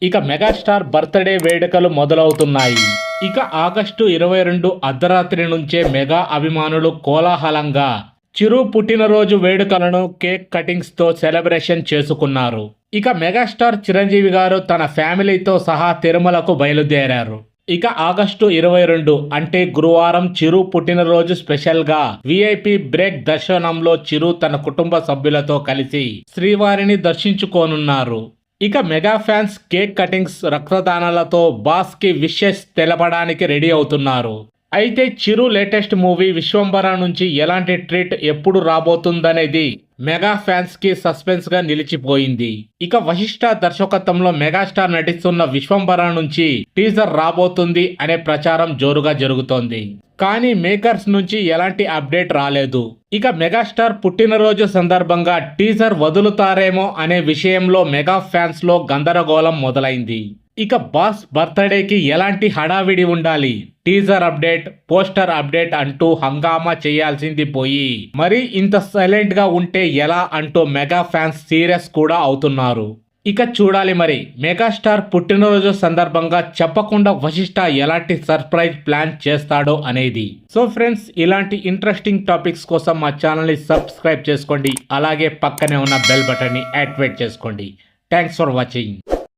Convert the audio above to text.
ఇక megastar birthday వేడుకలు మొదలవుతున్నాయి. ఇక ఆగస్టు 22 అర్ధరాత్రి నుంచే మెగా అభిమానులు కోలాహలంగా చిరు పుట్టినరోజు వేడుకలను కేక్ కటింగ్స్ తో సెలబ్రేషన్ చేసుకున్నారు. ఇక మెగాస్టార్ చిరంజీవి గారు తన ఫ్యామిలీతో సహా తిరుమలకు బయలుదేరారు. ఇక ఆగస్టు 22 అంటే గురువారం చిరు పుట్టినరోజు స్పెషల్ గా విఐపి బ్రేక్ దర్శనంలో చిరు తన కుటుంబ సభ్యులతో కలిసి శ్రీవారిని దర్శించుకోనున్నారు. ఇక మెగా ఫ్యాన్స్ కేక్ కటింగ్స్, రక్తదానాలతో బాస్ కి విషెస్ తెలపడానికి రెడీ అవుతున్నారు. అయితే చిరు లేటెస్ట్ మూవీ విశ్వంబర నుంచి ఎలాంటి ట్రీట్ ఎప్పుడు రాబోతుందనేది మెగా ఫ్యాన్స్ కి సస్పెన్స్ గా నిలిచిపోయింది. ఇక వశిష్ఠ దర్శకత్వంలో మెగాస్టార్ నటిస్తున్న విశ్వంబర నుంచి టీజర్ రాబోతుంది అనే ప్రచారం జోరుగా జరుగుతోంది. కానీ మేకర్స్ నుంచి ఎలాంటి అప్డేట్ రాలేదు. ఇక మెగాస్టార్ పుట్టినరోజు సందర్భంగా టీజర్ వదులుతారేమో అనే విషయంలో మెగా ఫ్యాన్స్ లో గందరగోళం మొదలైంది. ఇక బాస్ బర్త్డేకి ఎలాంటి హడావిడి ఉండాలి, టీజర్ అప్డేట్, పోస్టర్ అప్డేట్ అంటూ హంగామా చేయాల్సింది పోయి మరి ఇంత సైలెంట్ గా ఉంటే ఎలా అంటూ మెగా ఫ్యాన్స్ సీరియస్ కూడా అవుతున్నారు. ఇక చూడాలి మరి మెగాస్టార్ పుట్టినరోజు సందర్భంగా చెప్పకుండా వశిష్ఠ ఎలాంటి సర్ప్రైజ్ ప్లాన్ చేస్తాడో అనేది. సో ఫ్రెండ్స్, ఇలాంటి ఇంట్రెస్టింగ్ టాపిక్స్ కోసం మా ఛానల్ని సబ్స్క్రైబ్ చేసుకోండి. అలాగే పక్కనే ఉన్న బెల్ బటన్ని యాక్టివేట్ చేసుకోండి. Thanks for watching.